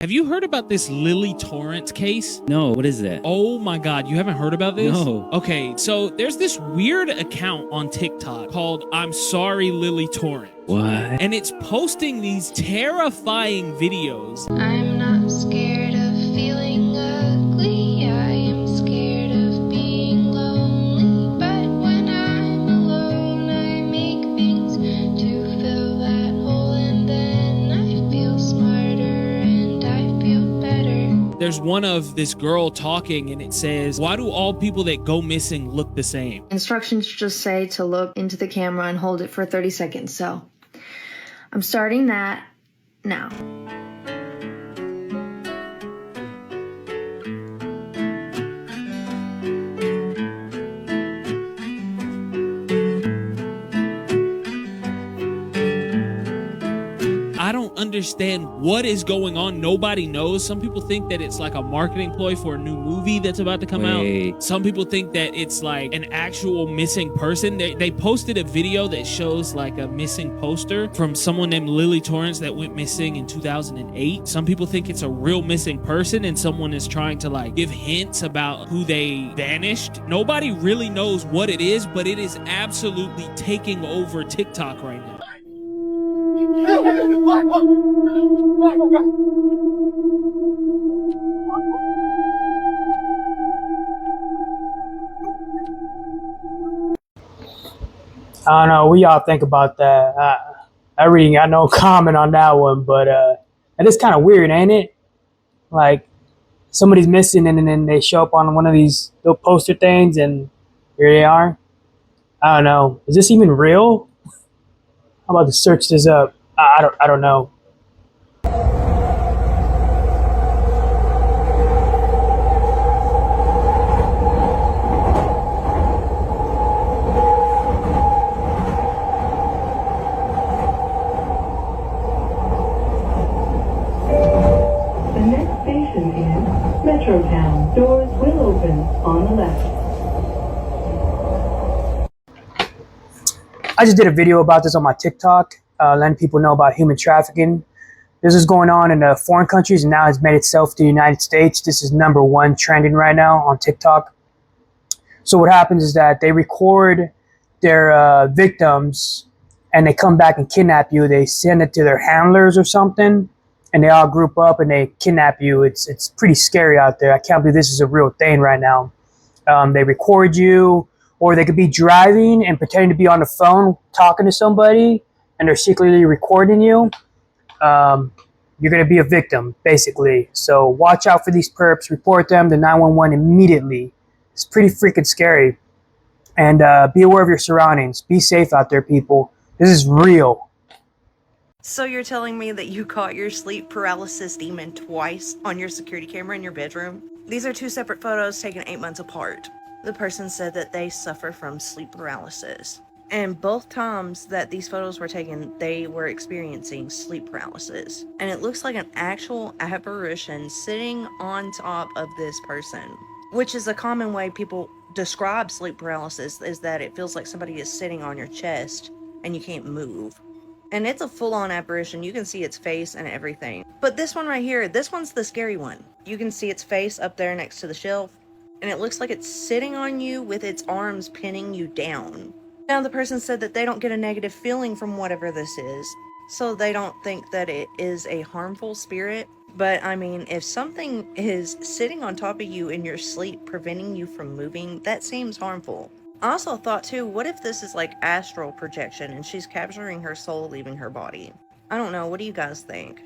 Have you heard about this Lily Torrance case? No, what is that? Oh my God, you haven't heard about this? No. Okay, so there's this weird account on TikTok called I'm Sorry Lily Torrance. What? And it's posting these terrifying videos. I'm not scared of feeling ugly. I am scared of being lonely. But when I'm alone, I make things to fill that hole. And then I feel smarter and I feel better. There's one of this girl talking and it says, why do all people that go missing look the same? Instructions just say to look into the camera and hold it for 30 seconds. So I'm starting that now. I don't understand what is going on. Nobody knows. Some people think that it's like a marketing ploy for a new movie that's about to come out. Some people think that it's like an actual missing person. They posted a video that shows like a missing poster from someone named Lily Torrance that went missing in 2008. Some people think it's a real missing person and someone is trying to like give hints about who they vanished. Nobody really knows what it is, but it is absolutely taking over TikTok right now. I don't know what y'all think about that. I really got no comment on that one, but it is kind of weird, ain't it? Like somebody's missing and then they show up on one of these little poster things and here they are. I don't know. Is this even real? How about to search this up? I don't know. The next station is Metrotown. Doors will open on the left. I just did a video about this on my TikTok, letting people know about human trafficking. This is going on in foreign countries and now it's made itself to the United States. This is #1 trending right now on TikTok. So what happens is that they record their victims and they come back and kidnap you. They send it to their handlers or something and they all group up and they kidnap you. It's pretty scary out there. I can't believe this is a real thing right now. They record you, or they could be driving and pretending to be on the phone talking to somebody and they're secretly recording you. You're going to be a victim, basically. So watch out for these perps. Report them to 911 immediately. It's pretty freaking scary. And be aware of your surroundings. Be safe out there, people. This is real. So you're telling me that you caught your sleep paralysis demon twice on your security camera in your bedroom? These are two separate photos taken 8 months apart. The person said that they suffer from sleep paralysis. And both times that these photos were taken, they were experiencing sleep paralysis. And it looks like an actual apparition sitting on top of this person, which is a common way people describe sleep paralysis, is that it feels like somebody is sitting on your chest and you can't move. And it's a full-on apparition. You can see its face and everything. But this one right here, this one's the scary one. You can see its face up there next to the shelf, and it looks like it's sitting on you with its arms pinning you down. Now, the person said that they don't get a negative feeling from whatever this is, so they don't think that it is a harmful spirit. But, I mean, if something is sitting on top of you in your sleep, preventing you from moving, that seems harmful. I also thought, too, what if this is like astral projection and she's capturing her soul leaving her body? I don't know. What do you guys think?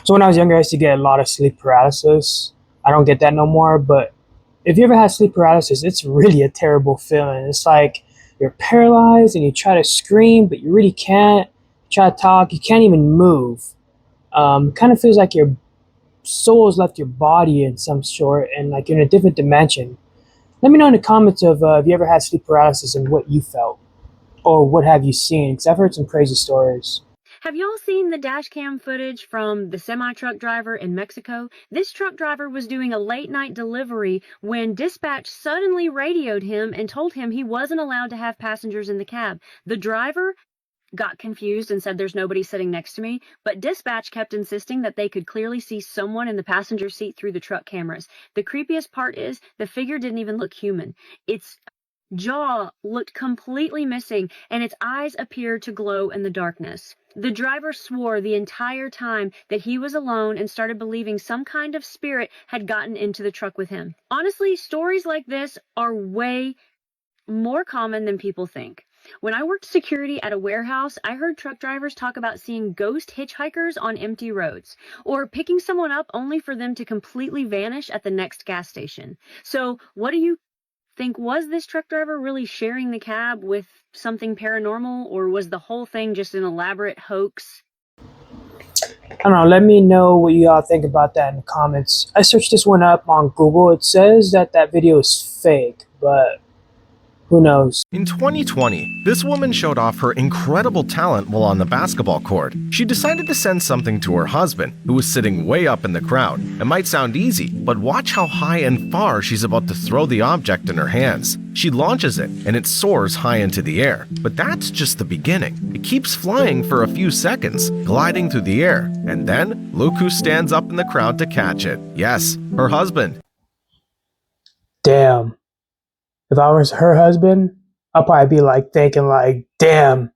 So when I was younger, I used to get a lot of sleep paralysis. I don't get that no more, but if you ever had sleep paralysis, it's really a terrible feeling. It's like you're paralyzed and you try to scream, but you really can't. You try to talk, you can't even move. Kind of feels like your soul has left your body in some sort and like you're in a different dimension. Let me know in the comments of if you ever had sleep paralysis and what you felt, or what have you seen, because I've heard some crazy stories. Have y'all seen the dash cam footage from the semi-truck driver in Mexico? This truck driver was doing a late-night delivery when dispatch suddenly radioed him and told him he wasn't allowed to have passengers in the cab. The driver got confused and said there's nobody sitting next to me, but dispatch kept insisting that they could clearly see someone in the passenger seat through the truck cameras. The creepiest part is the figure didn't even look human. Its jaw looked completely missing, and its eyes appeared to glow in the darkness. The driver swore the entire time that he was alone and started believing some kind of spirit had gotten into the truck with him. Honestly, stories like this are way more common than people think. When I worked security at a warehouse, I heard truck drivers talk about seeing ghost hitchhikers on empty roads, or picking someone up only for them to completely vanish at the next gas station. So what do you think? Was this truck driver really sharing the cab with something paranormal, or was the whole thing just an elaborate hoax? I don't know, let me know what you all think about that in the comments. I searched this one up on Google. It says that video is fake, but who knows? In 2020, this woman showed off her incredible talent while on the basketball court. She decided to send something to her husband, who was sitting way up in the crowd. It might sound easy, but watch how high and far she's about to throw the object in her hands. She launches it, and it soars high into the air. But that's just the beginning. It keeps flying for a few seconds, gliding through the air. And then, look who stands up in the crowd to catch it. Yes, her husband. Damn. If I was her husband, I'll probably be like thinking like, damn,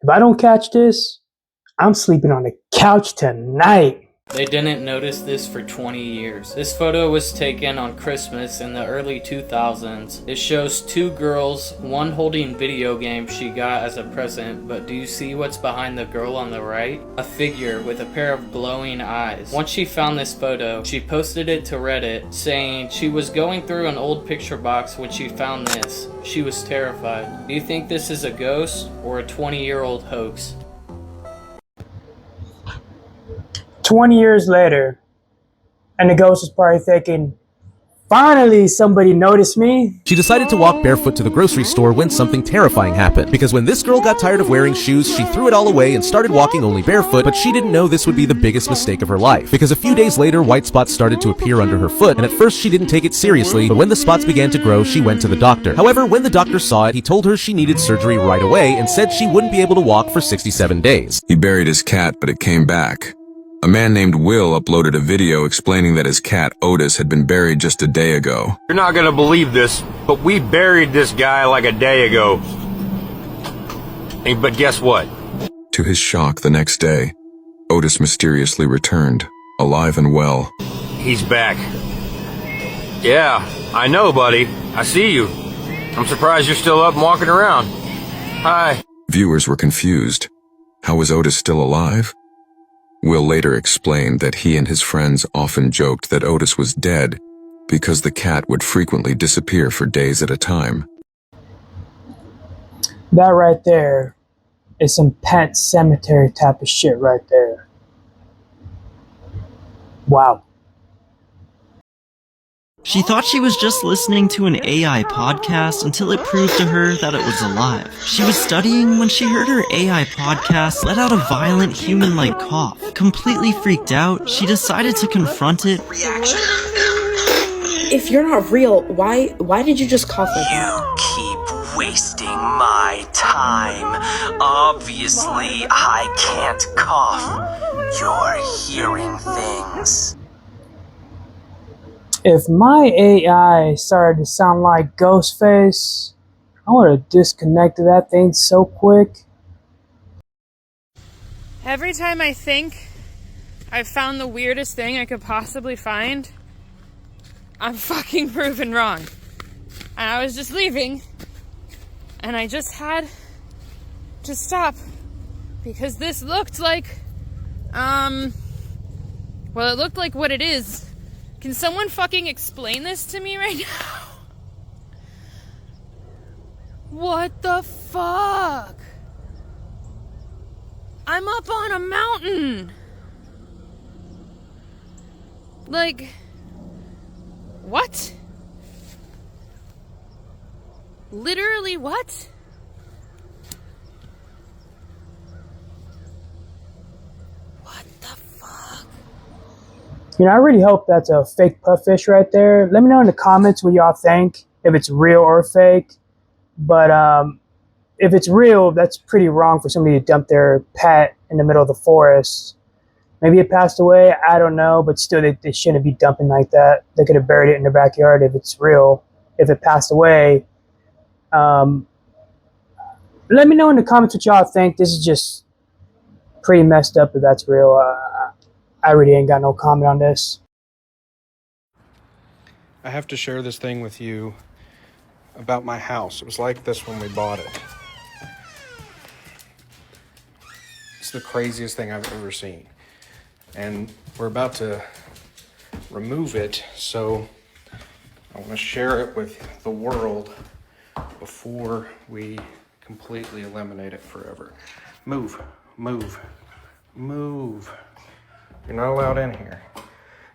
if I don't catch this, I'm sleeping on the couch tonight. They didn't notice this for 20 years. This photo was taken on Christmas in the early 2000s. It shows two girls, one holding video games she got as a present, but do you see what's behind the girl on the right? A figure with a pair of glowing eyes. Once she found this photo, she posted it to Reddit, saying she was going through an old picture box when she found this. She was terrified. Do you think this is a ghost or a 20-year-old hoax? 20 years later, and the ghost is probably thinking, finally somebody noticed me. She decided to walk barefoot to the grocery store when something terrifying happened. Because when this girl got tired of wearing shoes, she threw it all away and started walking only barefoot, but she didn't know this would be the biggest mistake of her life. Because a few days later, white spots started to appear under her foot, and at first she didn't take it seriously, but when the spots began to grow, she went to the doctor. However, when the doctor saw it, he told her she needed surgery right away and said she wouldn't be able to walk for 67 days. He buried his cat, but it came back. A man named Will uploaded a video explaining that his cat Otis had been buried just a day ago. You're not gonna believe this, but we buried this guy like a day ago. But guess what? To his shock, the next day, Otis mysteriously returned, alive and well. He's back. Yeah, I know, buddy. I see you. I'm surprised you're still up and walking around. Hi. Viewers were confused. How was Otis still alive? Will later explained that he and his friends often joked that Otis was dead because the cat would frequently disappear for days at a time. That right there is some Pet Cemetery type of shit right there. Wow. She thought she was just listening to an AI podcast until it proved to her that it was alive. She was studying when she heard her AI podcast let out a violent human-like cough. Completely freaked out, she decided to confront it. If you're not real, why did you just cough like that? You keep wasting my time. Obviously, I can't cough. You're hearing things. If my AI started to sound like Ghostface, I would have disconnected that thing so quick. Every time I think I've found the weirdest thing I could possibly find, I'm fucking proven wrong. And I was just leaving, and I just had to stop because this looked like, well, it looked like what it is. Can someone fucking explain this to me right now? What the fuck? I'm up on a mountain. Like, what? Literally what? You know, I really hope that's a fake puffish right there. Let me know in the comments what y'all think, if it's real or fake. But if it's real, that's pretty wrong for somebody to dump their pet in the middle of the forest. Maybe it passed away, I don't know, but still they shouldn't be dumping like that. They could have buried it in their backyard if it's real. If it passed away, let me know in the comments what y'all think. This is just pretty messed up if that's real. I really ain't got no comment on this. I have to share this thing with you about my house. It was like this when we bought it. It's the craziest thing I've ever seen. And we're about to remove it, so I want to share it with the world before we completely eliminate it forever. Move, move, move. You're not allowed in here.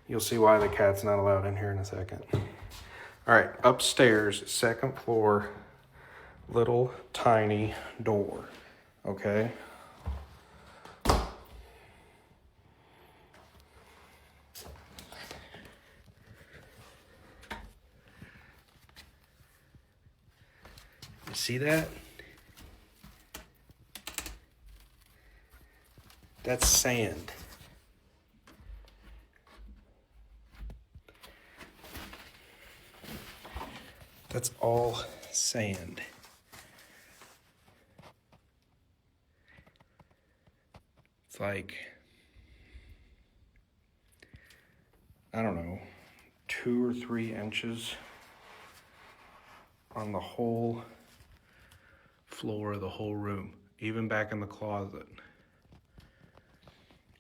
You'll see why the cat's not allowed in here in a second. All right, upstairs, second floor, little tiny door, okay? You see that? That's sand. That's all sand. It's like, I don't know, 2 or 3 inches on the whole floor of the whole room, even back in the closet.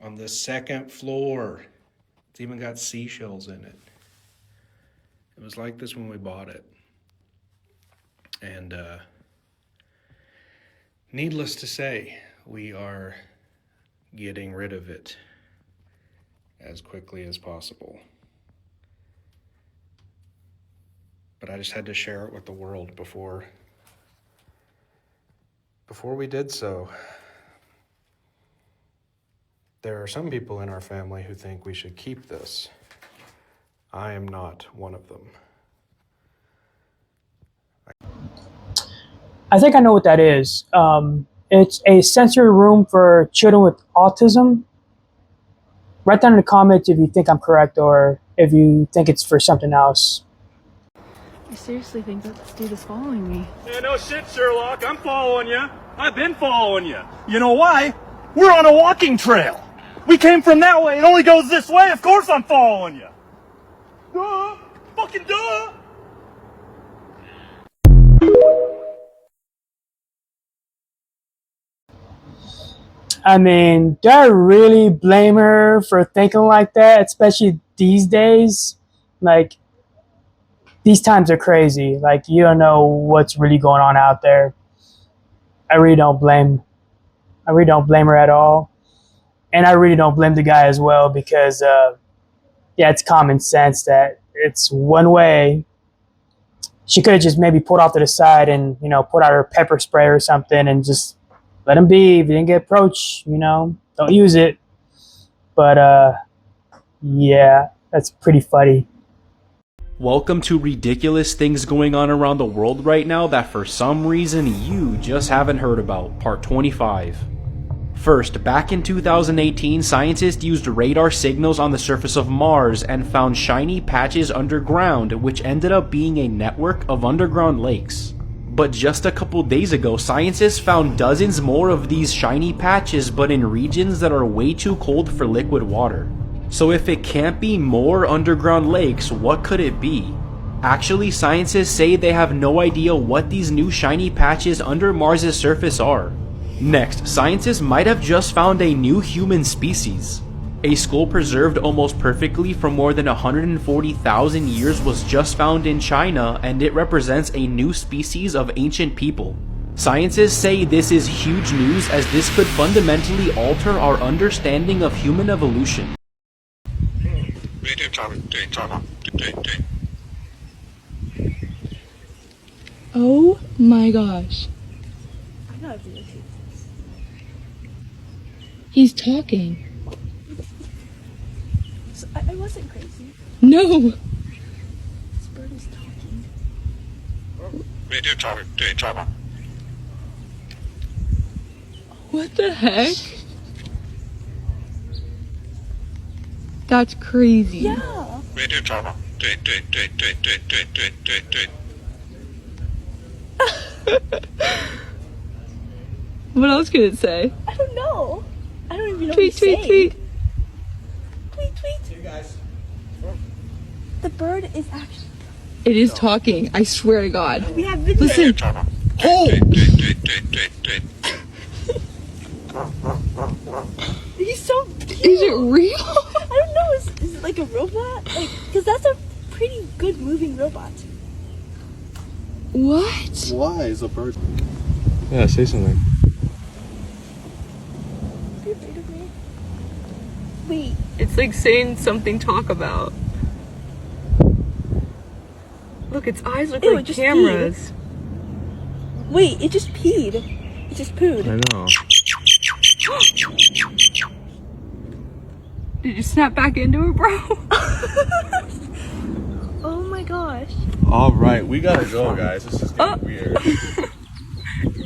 On the second floor, it's even got seashells in it. It was like this when we bought it. And needless to say, we are getting rid of it as quickly as possible. But I just had to share it with the world before we did so. There are some people in our family who think we should keep this. I am not one of them. I think I know what that is. It's a sensory room for children with autism. Write down in the comments if you think I'm correct or if you think it's for something else. I seriously think that this dude is following me. Yeah, no shit, Sherlock. I'm following you. I've been following you. You know why? We're on a walking trail. We came from that way. It only goes this way. Of course I'm following you. Duh. Fucking duh. I mean, do I really blame her for thinking like that, especially these days? Like, these times are crazy. Like, you don't know what's really going on out there. I really don't blame her at all. And I really don't blame the guy as well because, yeah, it's common sense that it's one way. She could have just maybe pulled off to the side and, you know, put out her pepper spray or something and just let him be. If you didn't get approached, you know, don't use it. But, yeah, that's pretty funny. Welcome to ridiculous things going on around the world right now that for some reason you just haven't heard about, part 25. First, back in 2018, scientists used radar signals on the surface of Mars and found shiny patches underground, which ended up being a network of underground lakes. But just a couple days ago, scientists found dozens more of these shiny patches, but in regions that are way too cold for liquid water. So if it can't be more underground lakes, what could it be? Actually, scientists say they have no idea what these new shiny patches under Mars' surface are. Next, scientists might have just found a new human species. A skull preserved almost perfectly for more than 140,000 years was just found in China, and it represents a new species of ancient people. Scientists say this is huge news as this could fundamentally alter our understanding of human evolution. Oh my gosh. He's talking. I wasn't crazy. No. This bird is talking. What the heck? That's crazy. Yeah. What else could it say? I don't know. I don't even know Tweet, what tweet, he's tweet. saying. Tweet, tweet. You guys. The bird is actually. It is talking. I swear to God. We have video. Listen. Oh! He's so cute. Is it real? I don't know. Is it like a robot? Like, because that's a pretty good moving robot. What? Why is a bird? Yeah, say something. Are you afraid of me? Wait. It's like saying something talk about. Look, its eyes look Ew, like it just cameras. Wait, it just peed. It just pooed. I know. Did you snap back into it, bro? Oh my gosh. All right, we gotta go, guys. This is getting weird.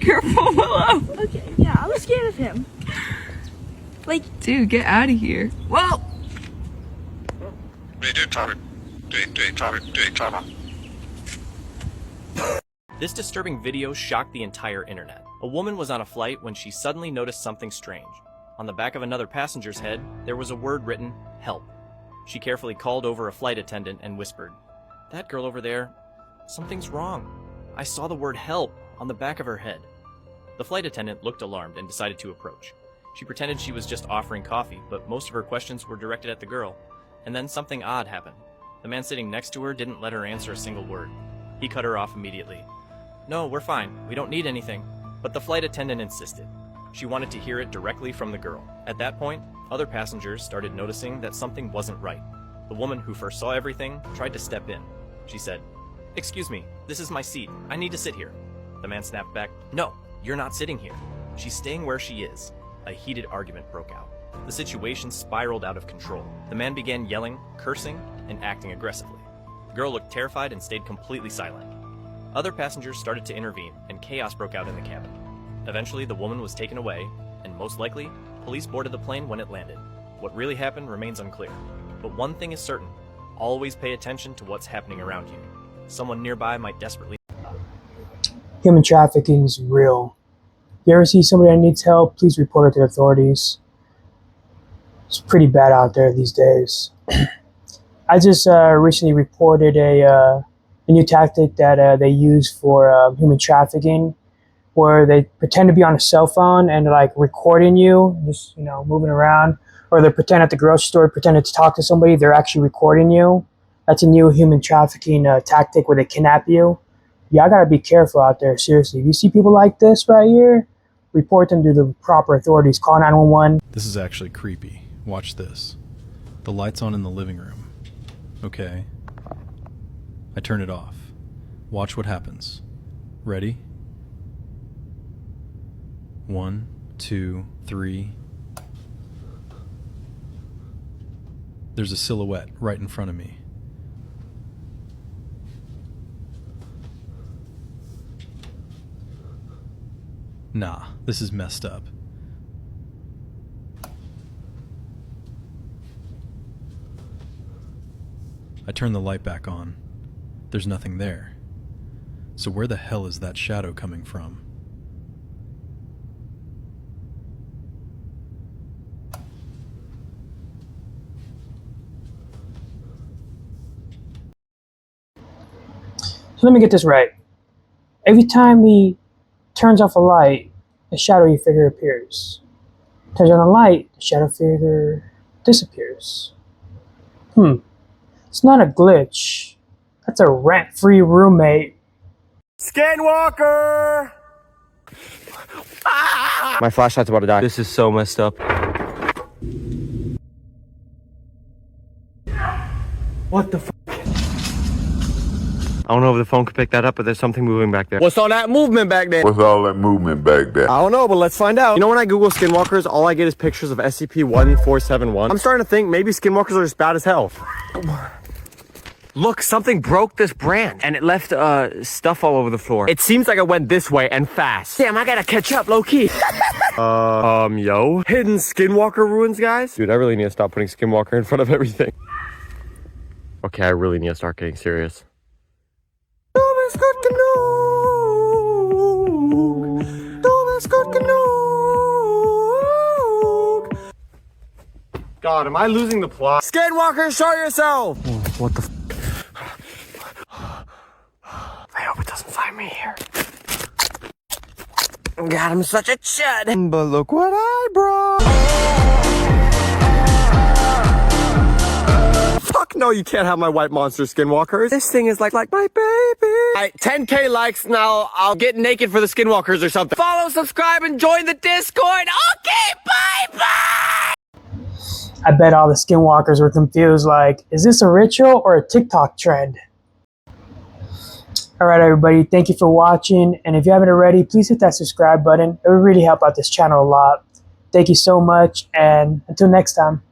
Careful, Willow. Okay, yeah, I was scared of him. Like, dude, get out of here. Whoa. This disturbing video shocked the entire internet. A woman was on a flight when she suddenly noticed something strange. On the back of another passenger's head, there was a word written, "Help." She carefully called over a flight attendant and whispered, "That girl over there, something's wrong. I saw the word help on the back of her head." The flight attendant looked alarmed and decided to approach. She pretended she was just offering coffee, but most of her questions were directed at the girl. And then something odd happened. The man sitting next to her didn't let her answer a single word. He cut her off immediately. "No, we're fine. We don't need anything." But the flight attendant insisted. She wanted to hear it directly from the girl. At that point, other passengers started noticing that something wasn't right. The woman who first saw everything tried to step in. She said, "Excuse me, this is my seat. I need to sit here." The man snapped back, "No, you're not sitting here. She's staying where she is." A heated argument broke out. The situation spiraled out of control. The man began yelling, cursing, and acting aggressively. The girl looked terrified and stayed completely silent. Other passengers started to intervene, and chaos broke out in the cabin. Eventually, the woman was taken away, and most likely, police boarded the plane when it landed. What really happened remains unclear. But one thing is certain: always pay attention to what's happening around you. Someone nearby might desperately... Human trafficking is real. If you ever see somebody that needs help, please report it to the authorities. It's pretty bad out there these days. I just recently reported a new tactic that they use for human trafficking, where they pretend to be on a cell phone and like recording you, just moving around, or they pretend at the grocery store, pretending to talk to somebody, they're actually recording you. That's a new human trafficking tactic where they kidnap you. Yeah, I gotta be careful out there. Seriously, if you see people like this right here, report them to the proper authorities. Call 911. This is actually creepy. Watch this. The light's on in the living room. Okay. I turn it off. Watch what happens. Ready? 1, 2, 3. There's a silhouette right in front of me. Nah, this is messed up. I turn the light back on. There's nothing there. So where the hell is that shadow coming from? So let me get this right. Every time he turns off a light, a shadowy figure appears. Turns on a light, the shadow figure disappears. It's not a glitch. That's a rent-free roommate. Skinwalker! My flashlight's about to die. This is so messed up. What the f? I don't know if the phone could pick that up, but there's something moving back there. What's all that movement back there? What's all that movement back there? I don't know, but let's find out. You know, when I Google skinwalkers, all I get is pictures of SCP-1471. I'm starting to think maybe skinwalkers are just bad as hell. Look, something broke this branch and it left stuff all over the floor. It seems like it went this way and fast. Damn, I gotta catch up low-key. Yo. Hidden Skinwalker ruins, guys? Dude, I really need to stop putting Skinwalker in front of everything. Okay, I really need to start getting serious. God, am I losing the plot? Skinwalker, show yourself! Oh, what the f? I hope it doesn't find me here. God, I'm such a chud. But look what I brought. Fuck no, you can't have my white monster Skinwalkers. This thing is like my baby. Alright, 10K likes now. I'll get naked for the Skinwalkers or something. Follow, subscribe, and join the Discord. Okay, bye-bye! I bet all the Skinwalkers were confused, like, is this a ritual or a TikTok trend? Alright everybody, thank you for watching, and if you haven't already, please hit that subscribe button. It would really help out this channel a lot. Thank you so much, and until next time.